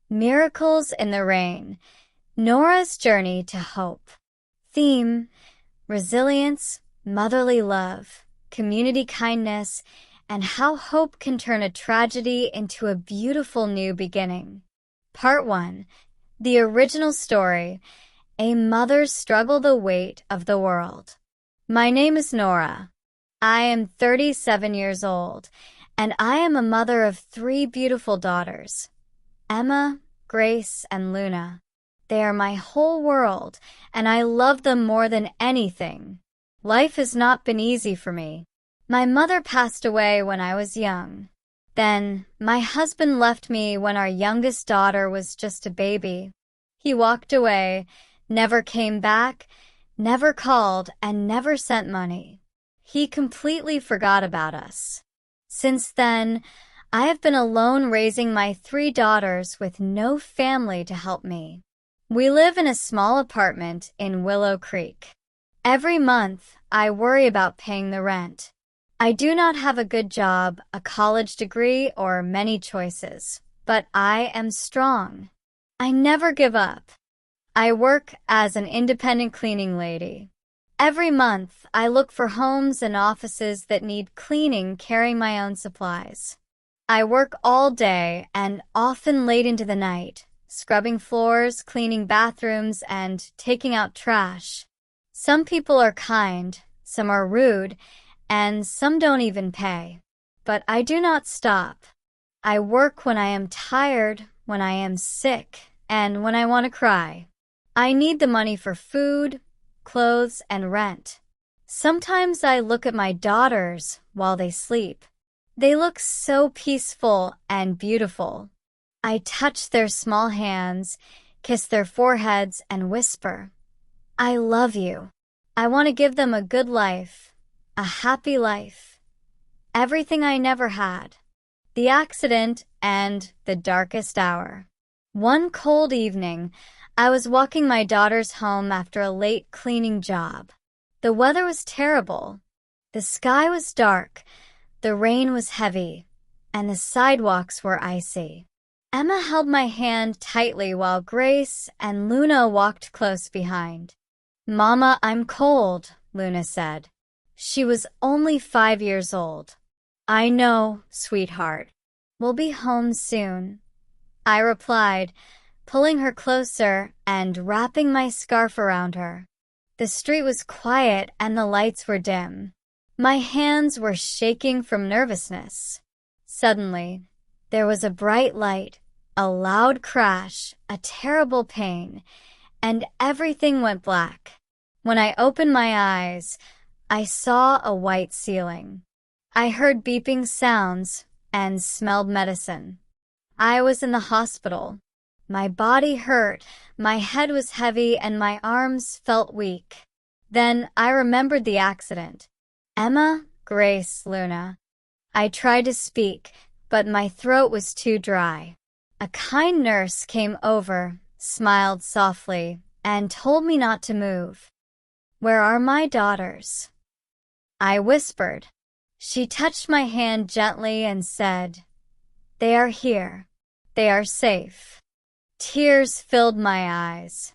Miracles in the Rain. Nora's Journey to Hope. Theme: resilience, motherly love, community kindness, and how hope can turn a tragedy into a beautiful new beginning. Part 1. The original story: A Mother's Struggle, the Weight of the World. My name is Nora. I am 37 years old, and I am a mother of 3 beautiful daughters: Emma, Grace, and Luna. They are my whole world, and I love them more than anything. Life has not been easy for me. My mother passed away when I was young. Then, my husband left me when our youngest daughter was just a baby. He walked away, never came back, never called, and never sent money. He completely forgot about us. Since then, I have been alone raising my 3 daughters with no family to help me. We live in a small apartment in Willow Creek. Every month, I worry about paying the rent. I do not have a good job, a college degree, or many choices, but I am strong. I never give up. I work as an independent cleaning lady. Every month, I look for homes and offices that need cleaning, carrying my own supplies. I work all day and often late into the night, scrubbing floors, cleaning bathrooms, and taking out trash. Some people are kind, some are rude, and some don't even pay. But I do not stop. I work when I am tired, when I am sick, and when I want to cry. I need the money for food, clothes, and rent. Sometimes I look at my daughters while they sleep. They look so peaceful and beautiful. I touch their small hands, kiss their foreheads, and whisper, "I love you." I want to give them a good life, a happy life. Everything I never had. The accident and the darkest hour. One cold evening, I was walking my daughters home after a late cleaning job. The weather was terrible. The sky was dark, the rain was heavy, and the sidewalks were icy. Emma held my hand tightly while Grace and Luna walked close behind. "Mama, I'm cold," Luna said. She was only 5 years old. "I know, sweetheart. We'll be home soon," I replied, pulling her closer and wrapping my scarf around her. The street was quiet and the lights were dim. My hands were shaking from nervousness. Suddenly, there was a bright light, a loud crash, a terrible pain, and everything went black. When I opened my eyes, I saw a white ceiling. I heard beeping sounds and smelled medicine. I was in the hospital. My body hurt, my head was heavy, and my arms felt weak. Then I remembered the accident. Emma, Grace, Luna. I tried to speak, but my throat was too dry. A kind nurse came over, smiled softly, and told me not to move. "Where are my daughters?" I whispered. She touched my hand gently and said, "They are here. They are safe." Tears filled my eyes.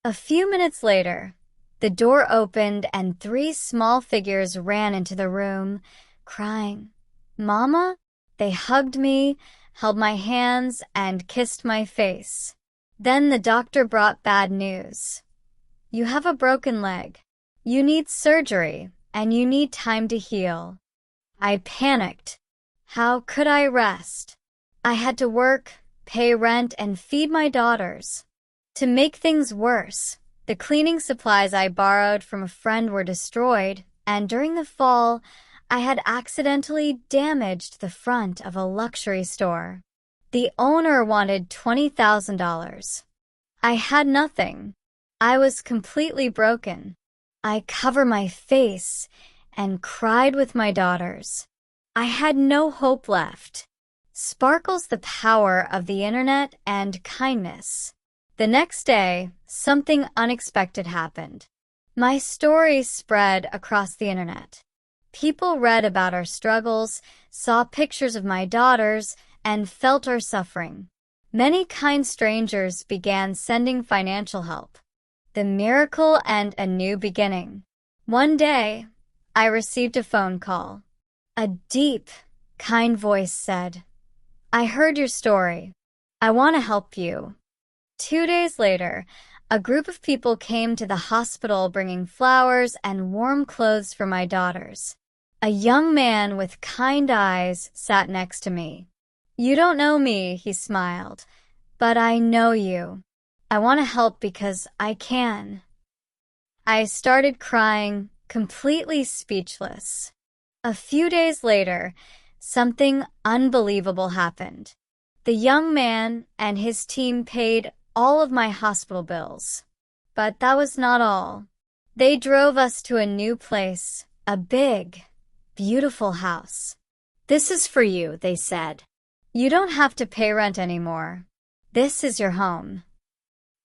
A few minutes later, the door opened and 3 small figures ran into the room, crying, "Mama?" They hugged me, held my hands, and kissed my face. Then the doctor brought bad news. "You have a broken leg. You need surgery, and you need time to heal." I panicked. How could I rest? I had to work, pay rent, and feed my daughters. To make things worse, the cleaning supplies I borrowed from a friend were destroyed, and during the fall, I had accidentally damaged the front of a luxury store. The owner wanted $20,000. I had nothing. I was completely broken. I covered my face and cried with my daughters. I had no hope left. Sparkles the power of the internet and kindness. The next day, something unexpected happened. My story spread across the internet. People read about our struggles, saw pictures of my daughters, and felt our suffering. Many kind strangers began sending financial help. The miracle and a new beginning. One day, I received a phone call. A deep, kind voice said, "I heard your story. I want to help you." 2 days later, a group of people came to the hospital bringing flowers and warm clothes for my daughters. A young man with kind eyes sat next to me. "You don't know me," he smiled, "but I know you. I want to help because I can." I started crying, completely speechless. A few days later, something unbelievable happened. The young man and his team paid all of my hospital bills. But that was not all. They drove us to a new place, a big, beautiful house. "This is for you," they said. "You don't have to pay rent anymore. This is your home."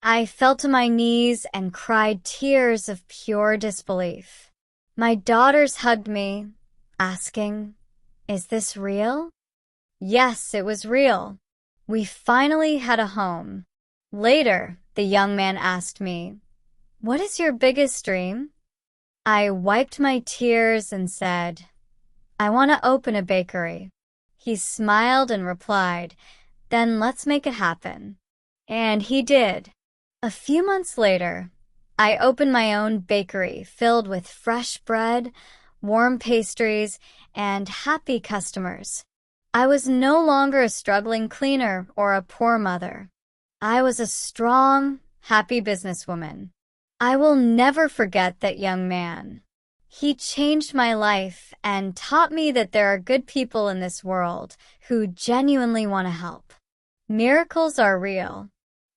I fell to my knees and cried tears of pure disbelief. My daughters hugged me, asking, "Is this real?" Yes, it was real. We finally had a home. Later, the young man asked me, "What is your biggest dream?" I wiped my tears and said, "I want to open a bakery." He smiled and replied, "Then let's make it happen." And he did. A few months later, I opened my own bakery filled with fresh bread, warm pastries, and happy customers. I was no longer a struggling cleaner or a poor mother. I was a strong, happy businesswoman. I will never forget that young man. He changed my life and taught me that there are good people in this world who genuinely want to help. Miracles are real.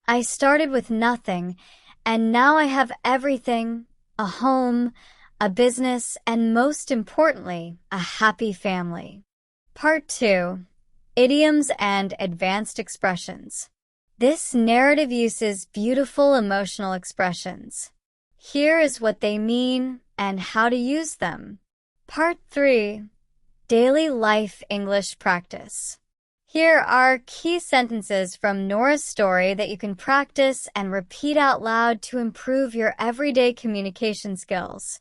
I started with nothing, and now I have everything: a home, a business, and most importantly, a happy family. Part 2. Idioms and Advanced Expressions. This narrative uses beautiful emotional expressions. Here is what they mean and how to use them. Part 3. Daily Life English Practice. Here are key sentences from Nora's story that you can practice and repeat out loud to improve your everyday communication skills.